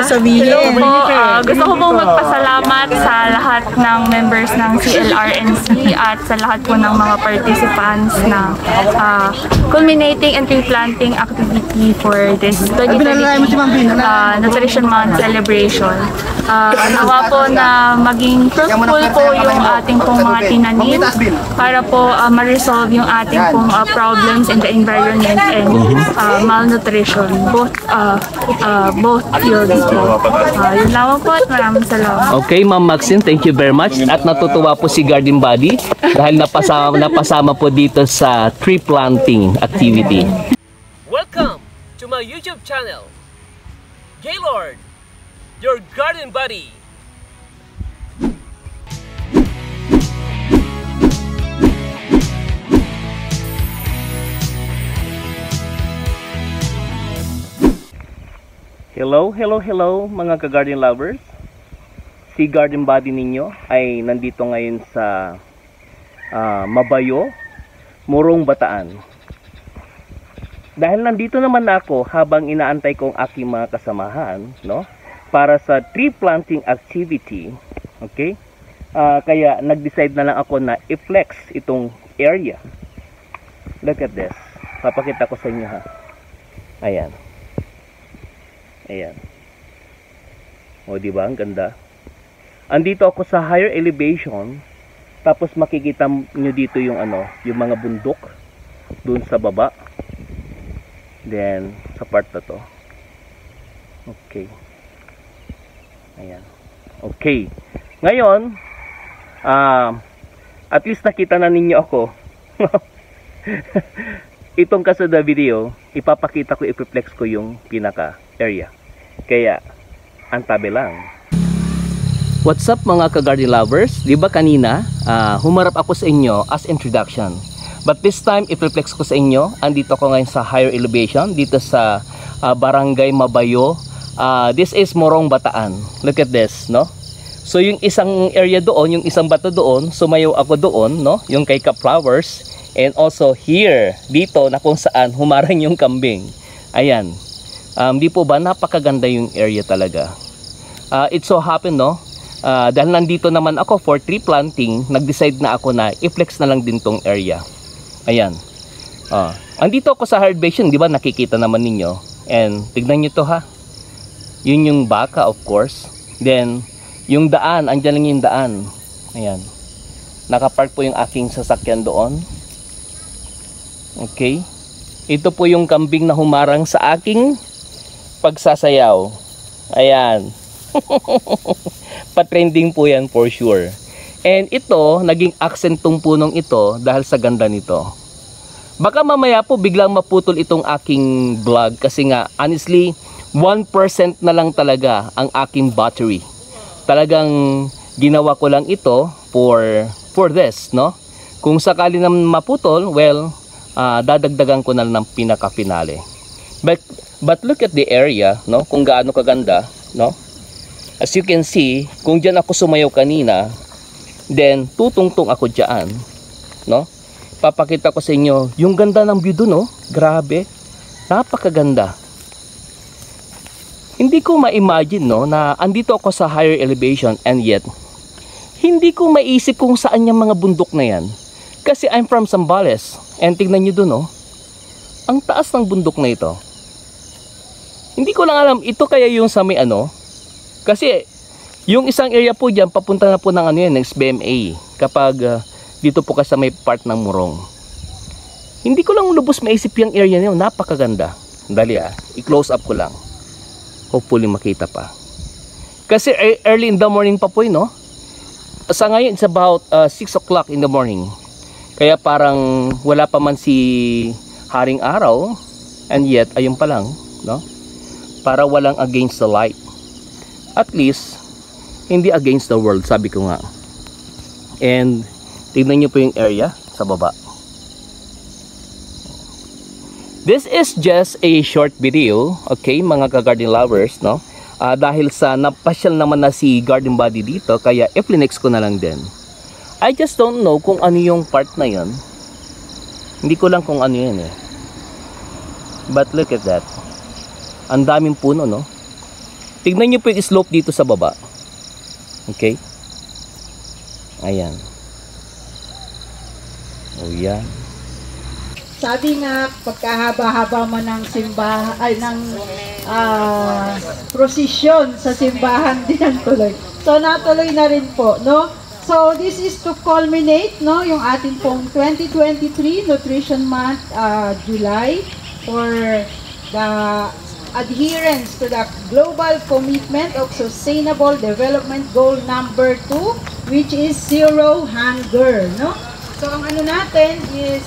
sabihin? Hello po. Gusto ko pong magpasalamat sa lahat ng members ng CLRNC at sa lahat po ng mga participants ng culminating and tree planting activity for this 2023 Nutrition Month celebration. Nawa po na maging fruitful po yung ating pong mga tinanim para po ma-resolve yung ating pong problems in the environment and malnutrition. Both fields po. Yun lamang po at maraming salamat. Okay, Ma'am Maxine, thank you very much. At natutuwa po si Garden Buddy dahil napasama po dito sa tree planting activity. Welcome to my YouTube channel, Gaylord, your garden buddy. Hello mga ka-garden lovers. Si Garden Buddy ninyo ay nandito ngayon sa Mabayo, Morong, Bataan. Dahil nandito naman ako habang inaantay ko ang aking mga kasamahan, no, para sa tree planting activity. Okay? Kaya nag-decide na lang ako na i-flex itong area. Look at this. Papakita ko sa inyo, ha. Ayan. Ayan. O, diba? Ang ganda. Andito ako sa higher elevation. Tapos makikita nyo dito yung yung mga bundok dun sa baba. Then, sa part na to. Okay. Ayan. Okay. Ngayon, at least nakita na ninyo ako. Itong kasunod video, ipapakita ko, ipiplex ko yung pinaka area. Kaya, antabi lang. What's up mga ka-garden lovers? Diba kanina, humarap ako sa inyo as introduction. But this time, ipiplex ko sa inyo. Andito ako ngayon sa higher elevation, dito sa Barangay Mabayo. This is Morong, Bataan. Look at this, no? So yung isang area doon, yung isang bato doon, sumayaw ako doon, no? Yung kay Cap Flowers. And also here, dito na kung saan humarang yung kambing. Ayan. Di po ba napakaganda yung area talaga. It so happen, no? Dahil nandito naman ako for tree planting, nag-decide na ako na i-flex na lang din tong area. Ayan. Andito ako sa hard basin, di ba? Nakikita naman ninyo. And tignan nyo to, ha. Yun yung baka, of course. Then, yung daan, andyan lang yung daan. Ayan. Nakapark po yung aking sasakyan doon. Okay. Ito po yung kambing na humarang sa aking pagsasayaw. Ayan. Pa-trending po yan for sure. And ito, naging accent tong punong ito dahil sa ganda nito. Baka mamaya po biglang maputol itong aking vlog kasi nga honestly 1% na lang talaga ang aking battery. Talagang ginawa ko lang ito for this, no? Kung sakali na maputol, well, dadagdagan ko na lang ng pinaka-finale. But look at the area, no? Kung gaano kaganda, no? As you can see, kung diyan ako sumayaw kanina, then tutungtong ako diyan, no? Papakita ko sa inyo yung ganda ng view doon, no? Grabe. Napakaganda. Hindi ko ma-imagine, no, na andito ako sa higher elevation and yet hindi ko maisip kung saan yung mga bundok na yan. Kasi I'm from Zambales and tignan nyo doon, no? Ang taas ng bundok na ito. Hindi ko lang alam, ito kaya yung sa may kasi yung isang area po dyan, papunta na po ng ng SBMA. Kapag dito po ka sa may part ng Morong. Hindi ko lang lubos maisip yung area niyo, napakaganda. Dali i-close up ko lang. Hopefully makita pa. Kasi early in the morning pa po no? Sa ngayon, it's about 6 o'clock in the morning. Kaya parang wala pa man si haring araw. And yet, ayun pa lang, no? Para walang against the light. At least, hindi against the world, sabi ko nga. And, tignan nyo po yung area sa baba. This is just a short video, okay, mga ka-garden lovers, no? Dahil sa napasyal naman na si Garden Buddy dito, kaya i-flex ko na lang din. I just don't know kung ano yung part na yun. Hindi ko lang kung ano yun But look at that. Ang daming puno, no? Tignan nyo po yung slope dito sa baba. Okay? Ayan. Oh, yan. Sabi nga, pagkahaba-haba mo ng simbahan, ay ng prosesyon sa simbahan din ang tuloy. So, natuloy na rin po, no? So, this is to culminate, no, yung ating pong 2023 Nutrition Month, July, for the adherence to the global commitment of Sustainable Development Goal number 2, which is zero hunger, no? So, ang ano natin is,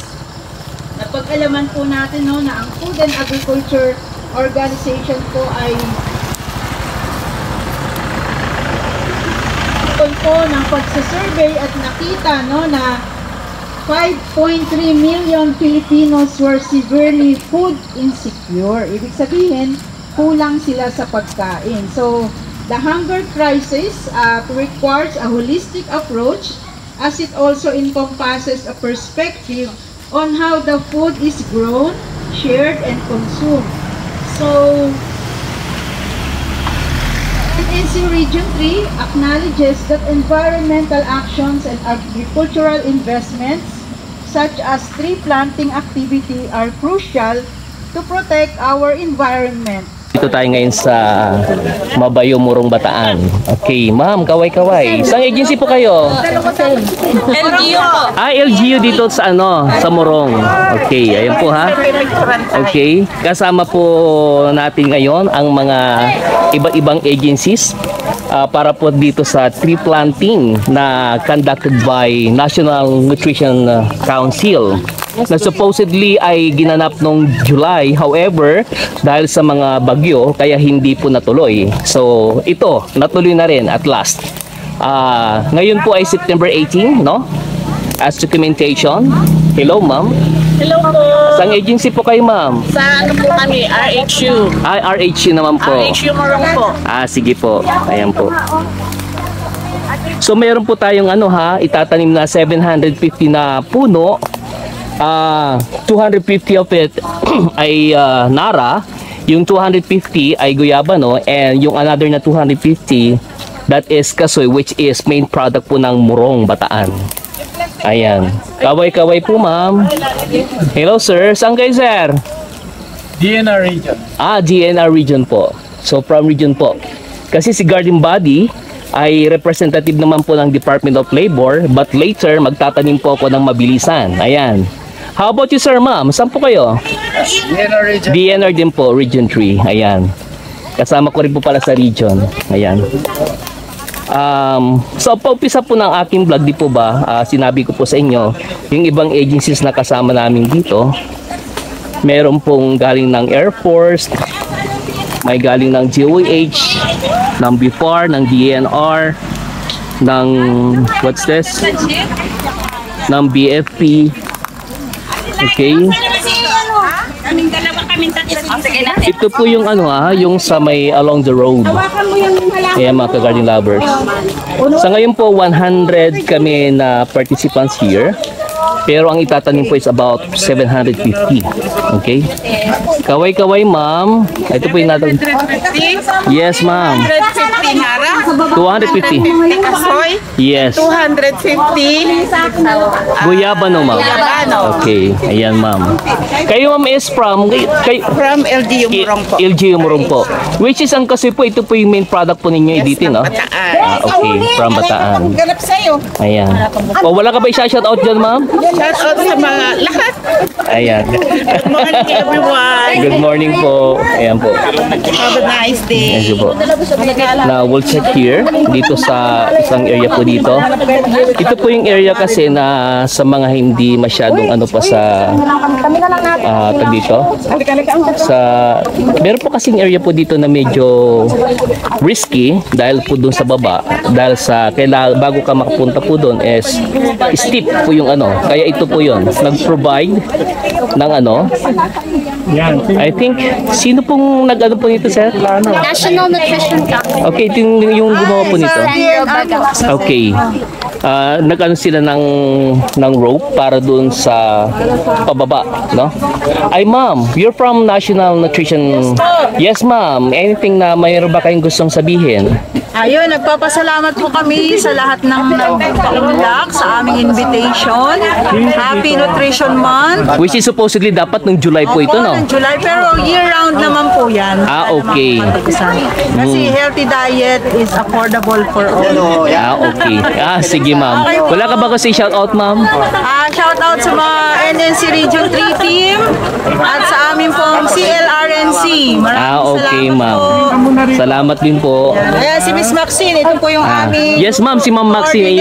napag-alaman po natin, no, na ang Food and Agriculture Organization po ay po ng pagsasurvey at nakita, no, na 5.3 million Filipinos were severely food insecure. Ibig sabihin, kulang sila sa pagkain. So, the hunger crisis requires a holistic approach as it also encompasses a perspective on how the food is grown, shared, and consumed. So, NNC Region 3 acknowledges that environmental actions and agricultural investments such as tree planting activity are crucial to protect our environment. Dito tayo ngayon sa Mabayo, Morong, Bataan. Okay, ma'am, kaway-kaway. Saan agency po kayo? LGU po. LGU dito sa sa Morong. Okay, ayan po ha. Okay, kasama po natin ngayon ang mga iba-ibang agencies para po dito sa tree planting na conducted by National Nutrition Council na supposedly ay ginanap noong July. However, dahil sa mga bagyo, kaya hindi po natuloy. So, ito, natuloy na rin at last. Ngayon po ay September 18, no? As documentation. Hello, ma'am. Hello po. Saan agency po kayo, ma'am? Sa ano po kami, RHU. RHU naman po. RHU Morong po. Sige po. Ayan po. So, mayroon po tayong itatanim na 750 na puno. 250 of it ay nara, yung 250 ay guyabano, and yung another na 250 that is kasoy, which is main product po ng Morong, Bataan. Ayan. Kaway-kaway po, ma'am. Hello, sir. Saan kayo, sir? DNR region. DNR region po. So, from region po. Kasi si Garden Body ay representative naman po ng Department of Labor, but later magtatanim po ako ng Mabilisan. Ayan. How about you, sir, ma'am? Saan po kayo? DNR region. DNR din po, Region 3. Ayan. Kasama ko rin po pala sa region. Ayan. So, paumpisa po ng aking vlog, di po ba, sinabi ko po sa inyo, yung ibang agencies na kasama namin dito, meron pong galing ng Air Force, may galing ng GOH, ng BIFAR, ng DNR, ng, what's this? Ng BFP. Okay. Ito po yung yung sa may along the road. Ayan, mga ka-garden lovers. Sa ngayon po, 100 kami na participants here. Pero ang itatanim po is about 750. Okay? Kaway-kaway, ma'am. Ito po yung natin. Yes, ma'am. 250 nara. 250. Kasoy. Yes. 250. Guyabano, ma'am. Guyabano. Okay. Ayan, ma'am. Kayo, ma'am, is from From LGU Morong po. LGU Morong po. Which is ang kasi po, ito po yung main product po ninyo dito, no? Bataan. Okay. From Bataan. Ganap sa'yo. Ayan. Wala ka ba i-shout out dyan, ma'am? Shout out sa mga lahat. Ayan. Good morning everyone. Good morning po. Ayan po. Have a nice day. Thank you po. Now, we'll check here. Dito sa isang area po dito. Ito po yung area kasi na sa mga hindi masyadong pa sa dito. Meron po kasing area po dito na medyo risky dahil po doon sa baba. Dahil sa bago ka makapunta po doon is steep po yung kaya ito po yun. Nag-provide ng I think, sino pong nag-ano po nito, sir? National Nutrition Council. Okay, ito yung gumawa po nito. Sandro Baga. Okay. nag-ano sila ng rope para doon sa pababa, no? Ay ma'am, you're from National Nutrition. Yes ma'am, anything na mayroon ba kayong gustong sabihin? Ayun, nagpapasalamat po kami sa lahat ng nag-unlock sa aming invitation. Happy Nutrition Month. Which is supposedly dapat ng July po ito, no? Ng July, pero year-round naman po yan. Okay. Kasi healthy diet is affordable for all. Okay. Sige ma'am. Wala ka ba kasi shout out ma'am? Shout out sa mga NNC Region 3 team at sa amin pong CLRNC. Okay ma'am. Salamat din po. Ayan, si Miss Maxine, ito po yung aming yes ma'am, si Ma'am Maxine.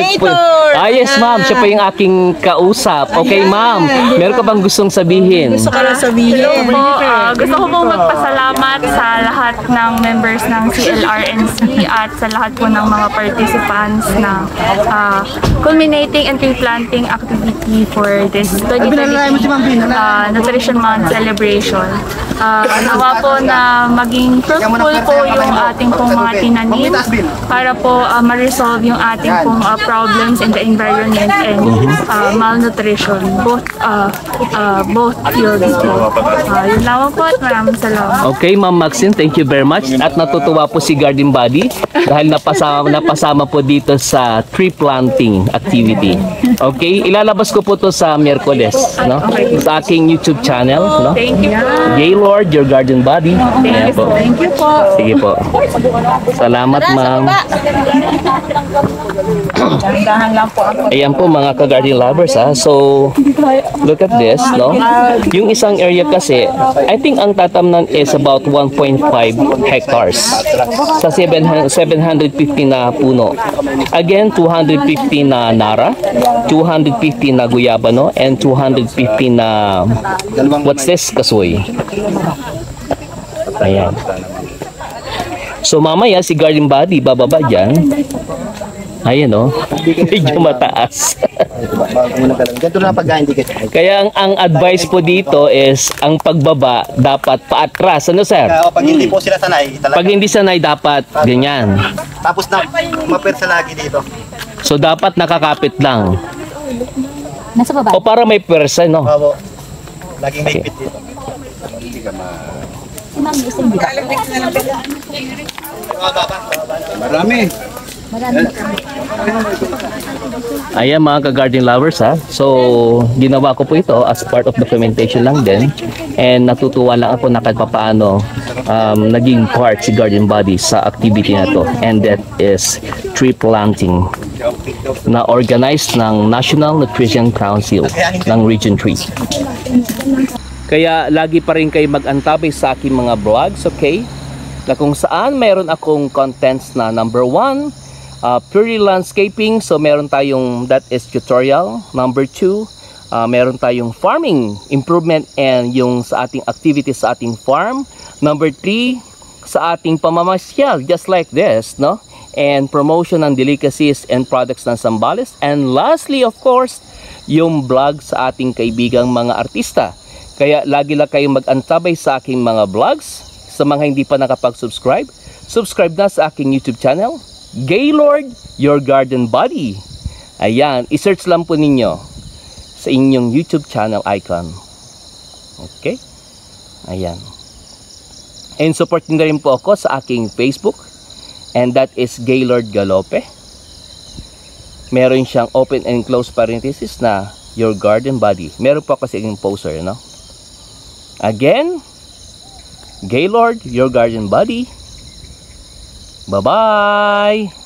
Yes ma'am, siya po yung aking kausap. Okay ma'am, meron ka bang gustong sabihin? Gusto ko lang sabihin. Gusto ko pong magpasalamat sa lahat ng members ng CLRNC at sa lahat po ng mga participants na culminating and tree planting activity for this 2023 Nutrition Month celebration. Nawa po na maging fruitful po yung ating pong mga tinanim para po ma-resolve yung ating pong problems in the environment and malnutrition. Both fields po. Yun lamang po at maraming salamat. Okay, Ma'am Maxine, thank you very much. At natutuwa po si Garden Body dahil napasama po dito sa tree planting activity. Okay, ilalabas ko po to sa Miyerkules, no? Sa aking YouTube channel, no? Thank you po. Gaylord, your Garden Body. Thank you po. Sige po. Salamat, ma'am. Ayan po mga ka-garden lovers, ha. So, look at this, no? Yung isang area kasi, I think ang tatamnan is about 1.5 hectares sa 750 na puno. Again, 250 na nara, 250 na guyabano, and 250 na what's this? Kasoy. Ayan. So mamaya si Garden Body bababa dyan. Ayan o. Medyo mataas. Kaya ang advice po dito is ang pagbaba dapat paatras. Ano sir? Pag hindi po sila sanay, Pag hindi sanay dapat ganyan. tapos na mapersa lagi dito. So dapat nakakapit lang. Nasa baba. O para may persa, no? Opo. Laging may pit dito. Marami. Ayan mga ka-garden lovers, ha. So ginawa ko po ito as part of documentation lang din. And natutuwa lang ako na kahit papaano naging part si Garden Body sa activity na to. And that is tree planting na organized ng National Nutrition Council ng Region 3. Kaya lagi pa rin kayo mag-antabay sa aking mga vlogs, okay? Na kung saan mayroon akong contents na number 1, purely landscaping. So meron tayong that is tutorial. Number 2, meron tayong farming improvement and yung sa ating activities sa ating farm. Number 3, sa ating pamamasyal, just like this, no? And promotion ng delicacies and products ng Zambales. And lastly, of course, yung vlog sa ating kaibigang mga artista. Kaya lagi lang kayong mag-antabay sa aking mga vlogs. Sa mga hindi pa nakapag-subscribe, subscribe na sa aking YouTube channel, Gaylord, your Garden Body. Ayan, isearch lang po ninyo sa inyong YouTube channel icon. Okay? Ayan. And support nyo rin po ako sa aking Facebook. And that is Gaylord Galope. Meron siyang open and close parenthesis na your Garden Body. Meron po kasi yung poster, no? Again, Gaylord, your Garden Body. Bye-bye!